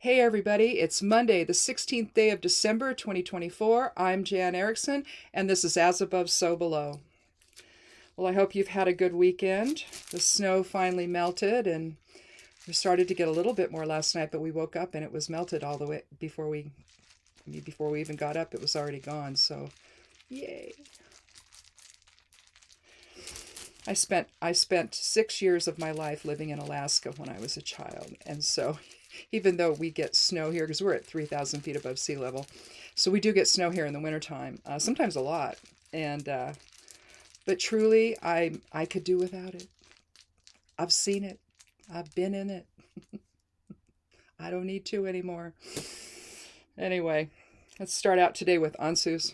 Hey everybody, it's Monday, the 16th day of December 2024. I'm Jan Erickson, and this is As Above, So Below. Well, I hope you've had a good weekend. The snow finally melted, and we started to get a little bit more last night, but we woke up and it was melted all the way before we even got up. It was already gone, so yay. I spent 6 years of my life living in Alaska when I was a child, and so even though we get snow here because we're at 3,000 feet above sea level, so we do get snow here in the wintertime, sometimes a lot, and but truly I could do without it. I've seen it. I've been in it. I don't need to anymore. Anyway, let's start out today with Ansus.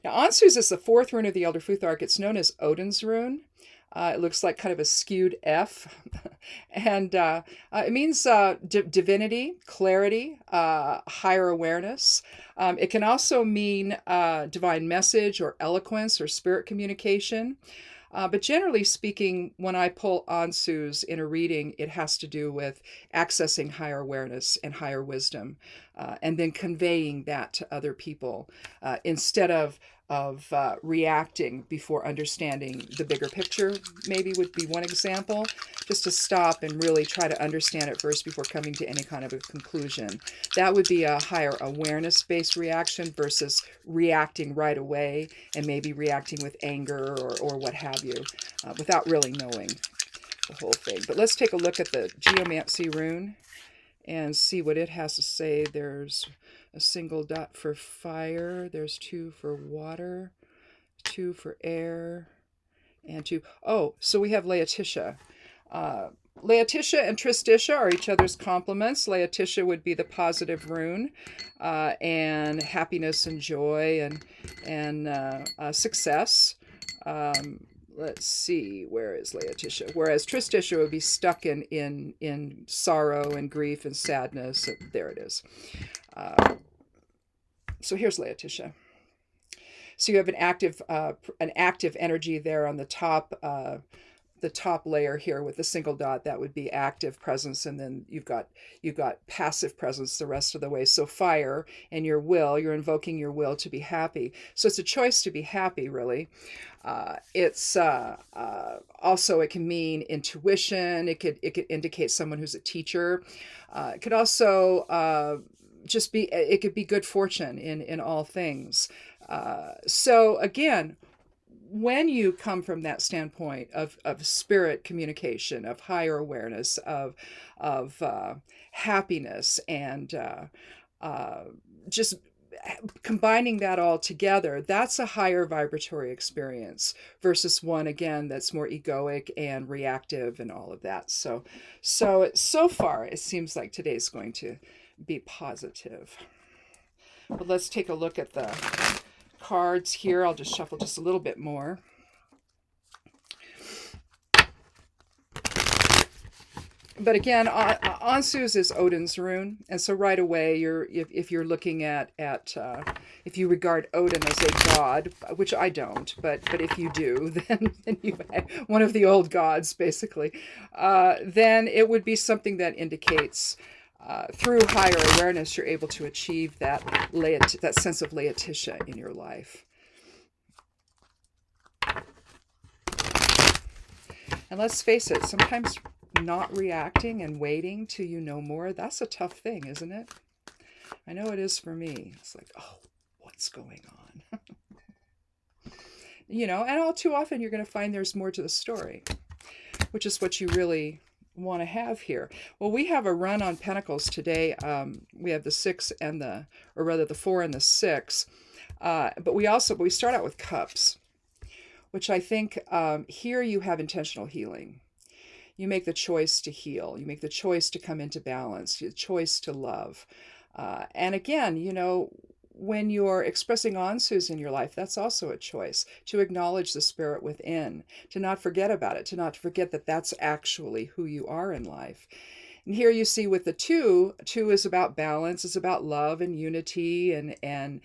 Now, Ansus is the fourth rune of the Elder Futhark. It's known as Odin's rune. It looks like kind of a skewed F. And it means divinity, clarity, higher awareness. It can also mean divine message or eloquence or spirit communication. But generally speaking, when I pull Ansus in a reading, it has to do with accessing higher awareness and higher wisdom, and then conveying that to other people instead of reacting before understanding the bigger picture. Maybe would be one example, just to stop and really try to understand it first before coming to any kind of a conclusion. That would be a higher awareness-based reaction versus reacting right away and maybe reacting with anger or what have you, without really knowing the whole thing. But let's take a look at the Geomancy rune and see what it has to say. There's a single dot for fire, there's 2 for water, 2 for air, and 2. Oh, so we have Laetitia. Laetitia and Tristisha are each other's complements. Laetitia would be the positive rune, and happiness and joy and success. Let's see, where is Laetitia? Whereas Tristisha would be stuck in sorrow and grief and sadness. There it is. So here's Laetitia. So you have an active energy there on the top layer here with the single dot. That would be active presence, and then you've got passive presence the rest of the way. So fire and your will, you're invoking your will to be happy. So it's a choice to be happy, really. It's also, it can mean intuition. It could indicate someone who's a teacher. It could also it could be good fortune in all things. So again, when you come from that standpoint of spirit communication, of higher awareness, of happiness, and just combining that all together, that's a higher vibratory experience versus one, again, that's more egoic and reactive and all of that. So far, it seems like today's going to be positive. But let's take a look at the cards here. I'll just shuffle just a little bit more. But again, Ansus is Odin's rune, and so right away, if you're looking at if you regard Odin as a god, which I don't, but if you do, then you have one of the old gods, basically. Then it would be something that indicates through higher awareness, you're able to achieve that sense of Laetitia in your life. And let's face it, sometimes not reacting and waiting till you know more, that's a tough thing, isn't it? I know it is for me. It's like, oh, what's going on? And all too often you're going to find there's more to the story, which is what you really want to have here. Well, we have a run on Pentacles today. We have the 6 and the 4 and the 6. But we start out with Cups, which I think here you have intentional healing. You make the choice to heal. You make the choice to come into balance. The choice to love. And again, when you're expressing Ansus in your life, that's also a choice to acknowledge the spirit within, to not forget about it, to not forget that that's actually who you are in life. And here you see with the two is about balance. It's about love and unity and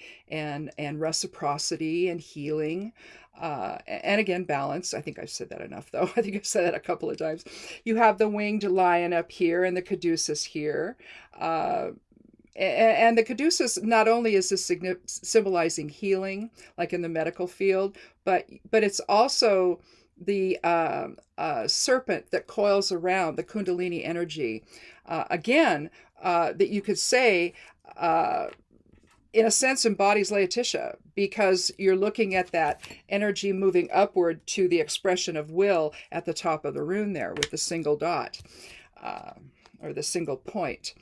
reciprocity and healing. And again, balance. I think I've said that enough, though. I think I've said that a couple of times. You have the winged lion up here and the caduceus here. And the caduceus, not only is this symbolizing healing, like in the medical field, but it's also the serpent that coils around the kundalini energy. Again, that you could say, in a sense, embodies Laetitia, because you're looking at that energy moving upward to the expression of will at the top of the rune there with the single dot, or the single point.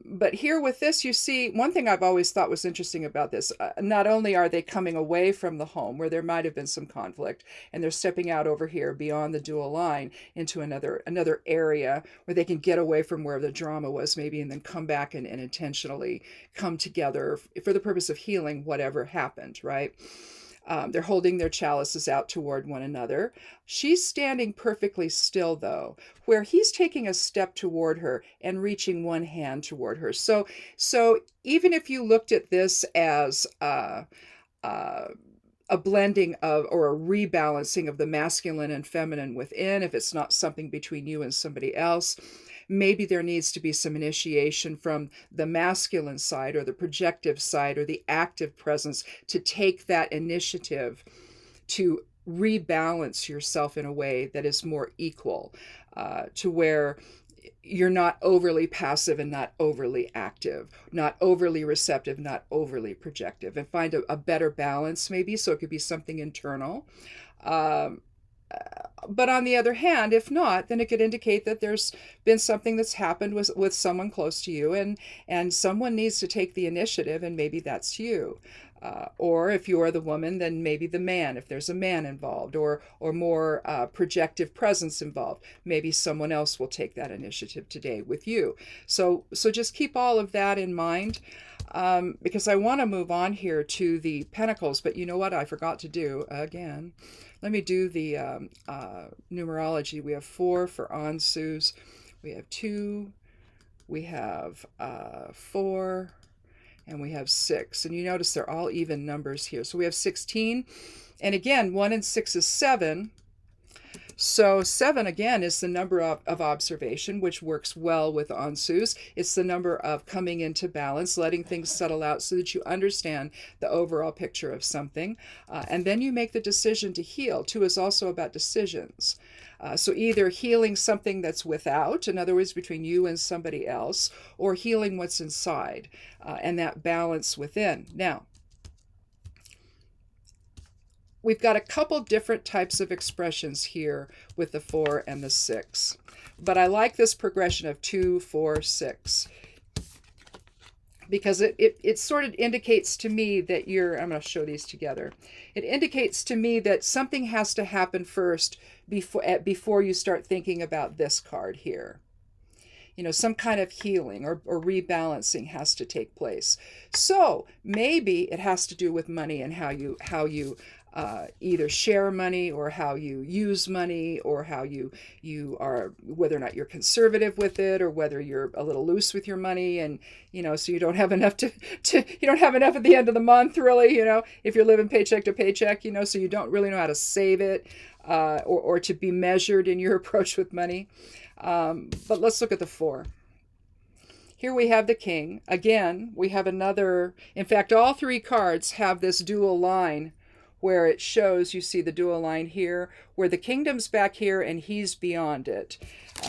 But here with this, you see, one thing I've always thought was interesting about this, not only are they coming away from the home where there might have been some conflict, and they're stepping out over here beyond the dual line into another area where they can get away from where the drama was maybe, and then come back and intentionally come together for the purpose of healing whatever happened, right? They're holding their chalices out toward one another. She's standing perfectly still, though, where he's taking a step toward her and reaching one hand toward her. So even if you looked at this as a blending of, or a rebalancing of the masculine and feminine within, if it's not something between you and somebody else, maybe there needs to be some initiation from the masculine side or the projective side or the active presence to take that initiative to rebalance yourself in a way that is more equal, to where you're not overly passive and not overly active, not overly receptive, not overly projective, and find a better balance maybe. So it could be something internal. But on the other hand, if not, then it could indicate that there's been something that's happened with someone close to you, and someone needs to take the initiative, and maybe that's you. Or if you're the woman, then maybe the man, if there's a man involved, or more projective presence involved, maybe someone else will take that initiative today with you. So just keep all of that in mind, because I want to move on here to the pentacles. But you know what I forgot to do again? Let me do the numerology. We have 4 for Ansus. We have 2. We have 4. And we have 6. And you notice they're all even numbers here. So we have 16. And again, 1 and 6 is 7. So 7, again, is the number of observation, which works well with Ansus. It's the number of coming into balance, letting things settle out so that you understand the overall picture of something. And then you make the decision to heal. 2 is also about decisions. So either healing something that's without, in other words, between you and somebody else, or healing what's inside, and that balance within. Now, we've got a couple different types of expressions here with the 4 and the 6. But I like this progression of 2, 4, 6. Because it sort of indicates to me that I'm going to show these together. It indicates to me that something has to happen first before you start thinking about this card here. You know, some kind of healing or rebalancing has to take place. So maybe it has to do with money and how you either share money, or how you use money, or how you are, whether or not you're conservative with it, or whether you're a little loose with your money, and so you don't have enough you don't have enough at the end of the month, really, if you're living paycheck to paycheck, so you don't really know how to save it, or to be measured in your approach with money. But let's look at the 4. Here we have the King. Again, we have another, in fact, all 3 cards have this dual line where it shows, you see the dual line here, where the kingdom's back here and he's beyond it.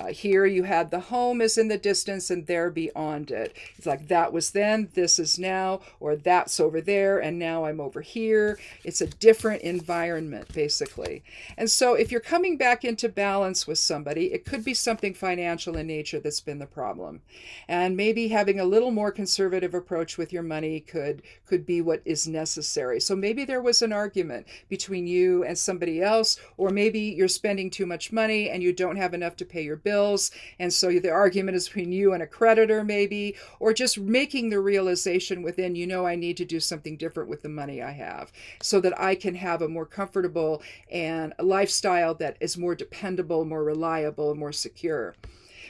Here you had the home is in the distance and they're beyond it. It's like that was then, this is now, or that's over there and now I'm over here. It's a different environment, basically. And so if you're coming back into balance with somebody, it could be something financial in nature that's been the problem. And maybe having a little more conservative approach with your money could be what is necessary. So maybe there was an argument between you and somebody else, or maybe you're spending too much money and you don't have enough to pay your bills, and so the argument is between you and a creditor maybe, or just making the realization within, I need to do something different with the money I have so that I can have a more comfortable and a lifestyle that is more dependable, more reliable, more secure.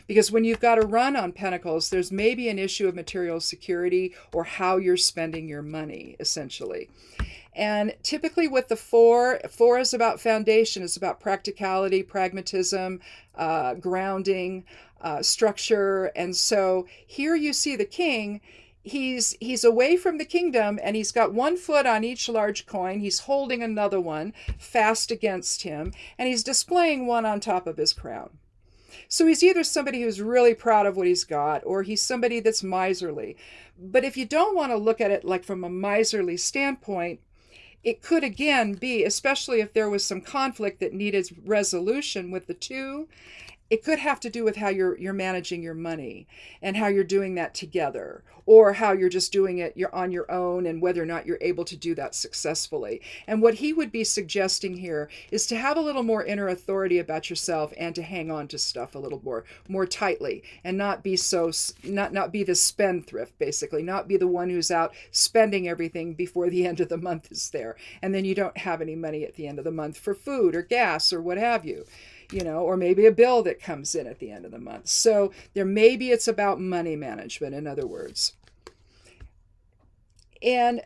Because when you've got a run on Pentacles, there's maybe an issue of material security or how you're spending your money, essentially. And typically with the four is about foundation, it's about practicality, pragmatism, grounding, structure. And so here you see the king. He's away from the kingdom, and he's got one foot on each large coin. He's holding another one fast against him, and he's displaying one on top of his crown. So he's either somebody who's really proud of what he's got, or he's somebody that's miserly. But if you don't want to look at it like from a miserly standpoint, it could again be, especially if there was some conflict that needed resolution with the two, it could have to do with how you're managing your money and how you're doing that together, or how you're just doing it you're on your own, and whether or not you're able to do that successfully. And what he would be suggesting here is to have a little more inner authority about yourself, and to hang on to stuff a little more tightly, and not be not be the spendthrift, basically, not be the one who's out spending everything before the end of the month is there, and then you don't have any money at the end of the month for food or gas or what have you. Or maybe a bill that comes in at the end of the month. So maybe it's about money management, in other words. And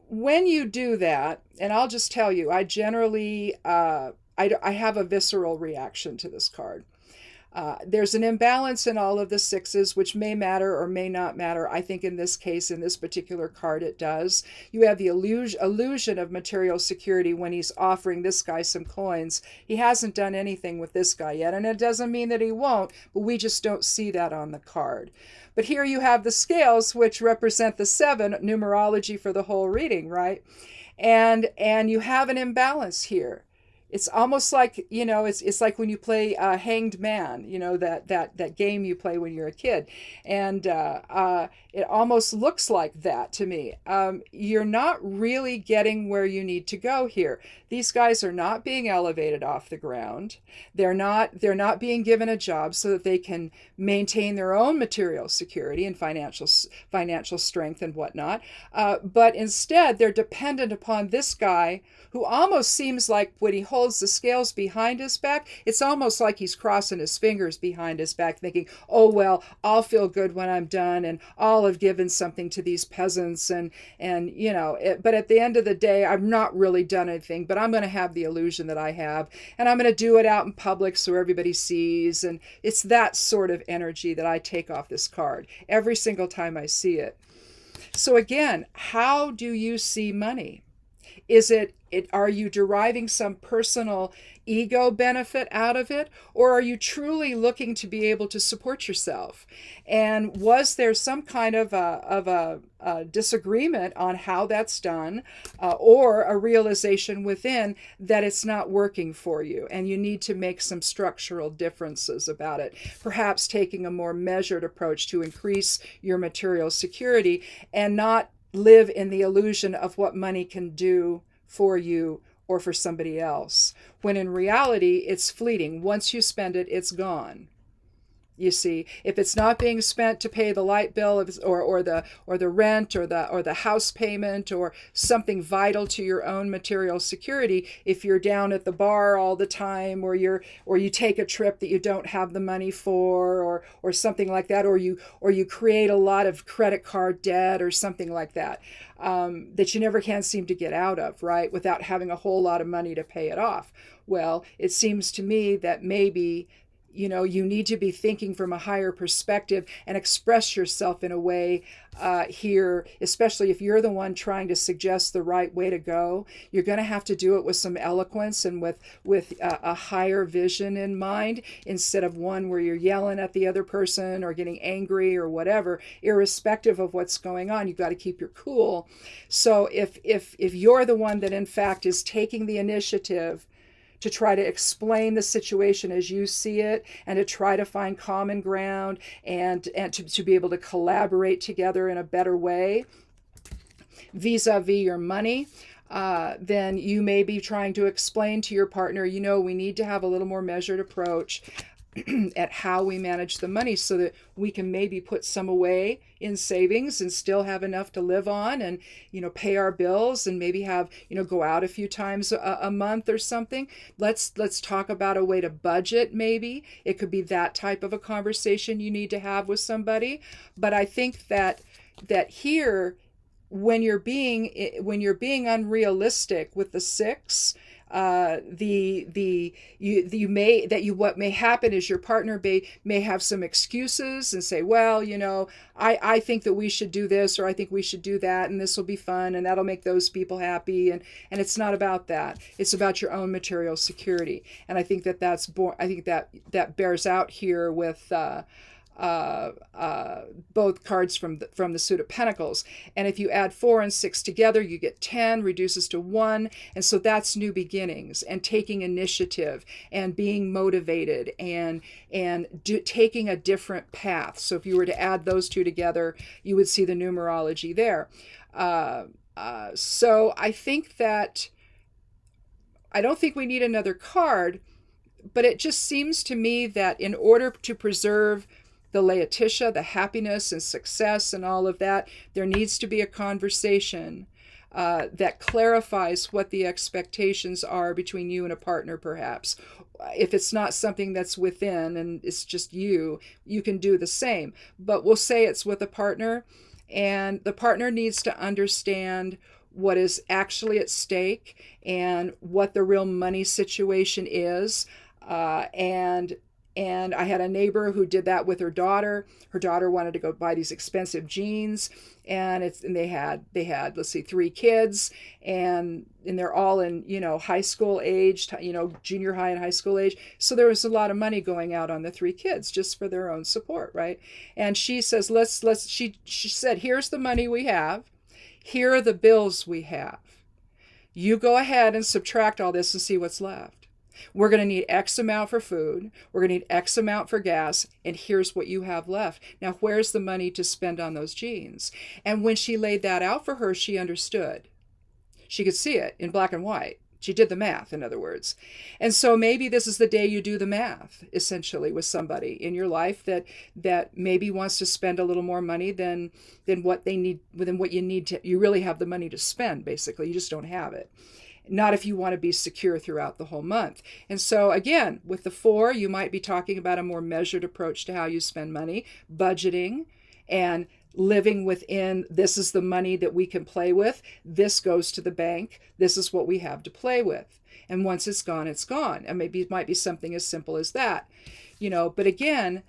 when you do that, and I'll just tell you, I generally, I have a visceral reaction to this card. There's an imbalance in all of the sixes, which may matter or may not matter. I think in this case, in this particular card, it does. You have the illusion of material security when he's offering this guy some coins. He hasn't done anything with this guy yet, and it doesn't mean that he won't, but we just don't see that on the card. But here you have the scales, which represent the 7, numerology for the whole reading, right? And you have an imbalance here. It's almost like, it's like when you play Hanged Man, that game you play when you're a kid. And it almost looks like that to me. You're not really getting where you need to go here. These guys are not being elevated off the ground. They're not being given a job so that they can maintain their own material security and financial strength and whatnot. But instead, they're dependent upon this guy, who almost seems like, when he holds the scales behind his back, it's almost like he's crossing his fingers behind his back, thinking, oh, well, I'll feel good when I'm done, and I'll have given something to these peasants, but at the end of the day, I've not really done anything, but I'm going to have the illusion that I have, and I'm going to do it out in public so everybody sees. And it's that sort of energy that I take off this card every single time I see it. So again, how do you see money? Are you deriving some personal ego benefit out of it, or are you truly looking to be able to support yourself? And was there some kind of a disagreement on how that's done, or a realization within that it's not working for you and you need to make some structural differences about it, perhaps taking a more measured approach to increase your material security and not live in the illusion of what money can do for you or for somebody else, when in reality it's fleeting. Once you spend it, it's gone. You see, if it's not being spent to pay the light bill, or the rent, or the house payment, or something vital to your own material security, if you're down at the bar all the time, or you take a trip that you don't have the money for, or something like that, or you create a lot of credit card debt or something like that, that you never can seem to get out of, right, without having a whole lot of money to pay it off. Well, it seems to me that maybe you need to be thinking from a higher perspective and express yourself in a way here, especially if you're the one trying to suggest the right way to go. You're going to have to do it with some eloquence and with a higher vision in mind, instead of one where you're yelling at the other person or getting angry or whatever. Irrespective of what's going on, you've got to keep your cool. So if you're the one that in fact is taking the initiative to try to explain the situation as you see it, and to try to find common ground, and to be able to collaborate together in a better way vis-a-vis your money, then you may be trying to explain to your partner, we need to have a little more measured approach. at how we manage the money so that we can maybe put some away in savings and still have enough to live on and, pay our bills and maybe have, go out a few times a month or something. Let's talk about a way to budget. Maybe it could be that type of a conversation you need to have with somebody. But I think that here, when you're being unrealistic with the six, what may happen is your partner may have some excuses and say, well, I think that we should do this, or I think we should do that, and this will be fun and that'll make those people happy, and it's not about that. It's about your own material security. And I think that bears out here with both cards from the suit of pentacles. And if you add 4 and 6 together, you get 10, reduces to 1. And so that's new beginnings and taking initiative and being motivated and taking a different path. So if you were to add those two together, you would see the numerology there. So I think that I don't think we need another card, but it just seems to me that in order to preserve the Laetitia, the happiness and success and all of that, there needs to be a conversation that clarifies what the expectations are between you and a partner, perhaps. If it's not something that's within and it's just you can do the same. But we'll say it's with a partner, and the partner needs to understand what is actually at stake and what the real money situation is. And I had a neighbor who did that with her daughter. Her daughter wanted to go buy these expensive jeans, and they had let's see, 3 kids, and they're all in high school age, junior high and high school age. So there was a lot of money going out on the 3 kids just for their own support, right? And she says, she said, here's the money we have, here are the bills we have. You go ahead and subtract all this and see what's left. We're going to need X amount for food. We're going to need X amount for gas. And here's what you have left. Now, where's the money to spend on those jeans? And when she laid that out for her, she understood. She could see it in black and white. She did the math, in other words. And so maybe this is the day you do the math, essentially, with somebody in your life that maybe wants to spend a little more money than what they need, than what you need to. You really have the money to spend, basically. You just don't have it. Not if you want to be secure throughout the whole month. And so again, with the 4, you might be talking about a more measured approach to how you spend money, budgeting, and living within, this is the money that we can play with. This goes to the bank. This is what we have to play with. And once it's gone, it's gone. And maybe it might be something as simple as that. But again,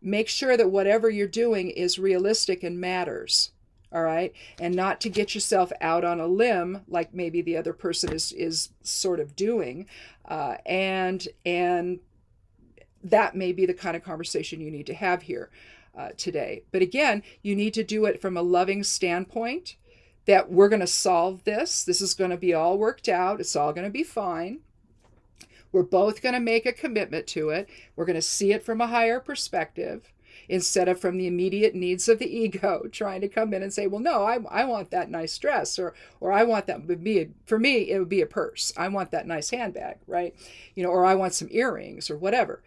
make sure that whatever you're doing is realistic and matters. All right. And not to get yourself out on a limb like maybe the other person is sort of doing. And that may be the kind of conversation you need to have here today. But again, you need to do it from a loving standpoint that we're going to solve this. This is going to be all worked out. It's all going to be fine. We're both going to make a commitment to it. We're going to see it from a higher perspective, instead of from the immediate needs of the ego trying to come in and say, well, no, I want that nice dress, or I want that, for me, it would be a purse. I want that nice handbag, right? Or I want some earrings or whatever.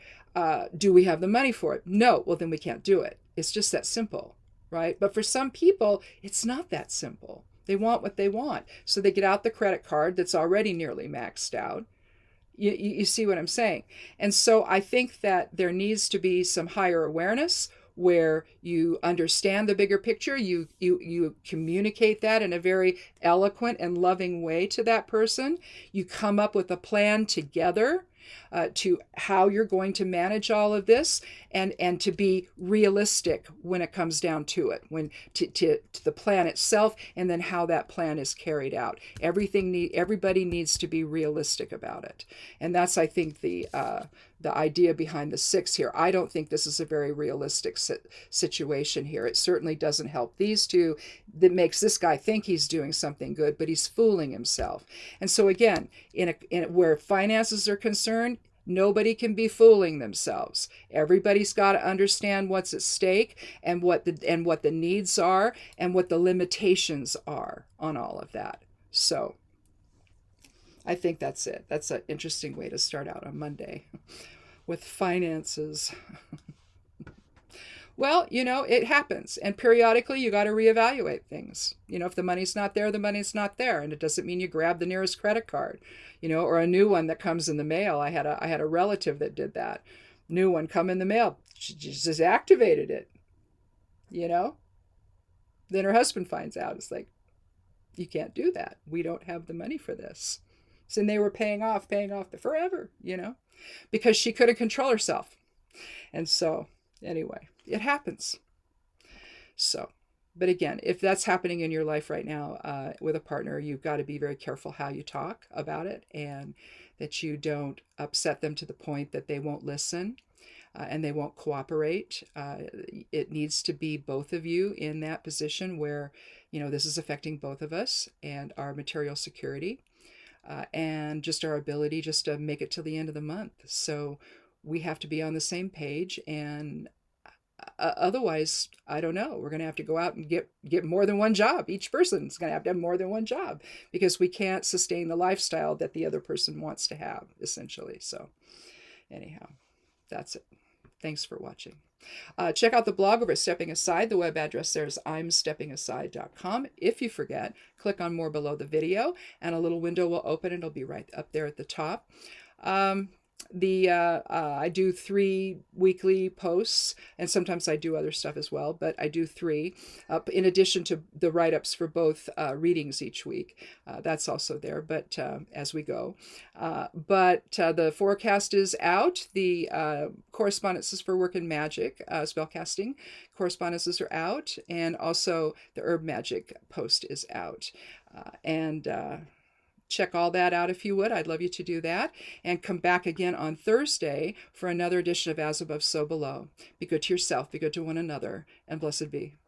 Do we have the money for it? No. Well, then we can't do it. It's just that simple, right? But for some people, it's not that simple. They want what they want. So they get out the credit card that's already nearly maxed out. You see what I'm saying? And so I think that there needs to be some higher awareness where you understand the bigger picture. You communicate that in a very eloquent and loving way to that person. You come up with a plan together to how you're going to manage all of this, and to be realistic when it comes down to it, when to the plan itself, and then how that plan is carried out. Everybody needs to be realistic about it, and that's, I think, the idea behind the 6 here. I don't think this is a very realistic situation here. It certainly doesn't help these two. That makes this guy think he's doing something good, but he's fooling himself. And so again, in where finances are concerned, nobody can be fooling themselves. Everybody's got to understand what's at stake and what the needs are and what the limitations are on all of that. So I think that's it. That's an interesting way to start out on Monday. with finances. Well, it happens. And periodically you got to reevaluate things. If the money's not there, the money's not there. And it doesn't mean you grab the nearest credit card, or a new one that comes in the mail. I had a relative that did that. New one come in the mail. She just activated it, Then her husband finds out. It's like, you can't do that. We don't have the money for this. So they were paying off forever, because she couldn't control herself. And so anyway, it happens. So, but again, if that's happening in your life right now with a partner, you've got to be very careful how you talk about it, and that you don't upset them to the point that they won't listen and they won't cooperate. It needs to be both of you in that position where, this is affecting both of us and our material security and just our ability just to make it till the end of the month. So we have to be on the same page, and otherwise, I don't know, we're going to have to go out and get more than one job. Each person's going to have more than one job, because we can't sustain the lifestyle that the other person wants to have, essentially. So anyhow, that's it. Thanks for watching. Check out the blog over at Stepping Aside. The web address there is imsteppingaside.com. If you forget, click on more below the video, and a little window will open. It'll be right up there at the top. I do 3 weekly posts, and sometimes I do other stuff as well, but I do 3 in addition to the write-ups for both readings each week. That's also there, but as we go. But the forecast is out. The correspondences for work and magic, spellcasting correspondences are out, and also the herb magic post is out. Check all that out if you would. I'd love you to do that. And come back again on Thursday for another edition of As Above, So Below. Be good to yourself, be good to one another, and blessed be.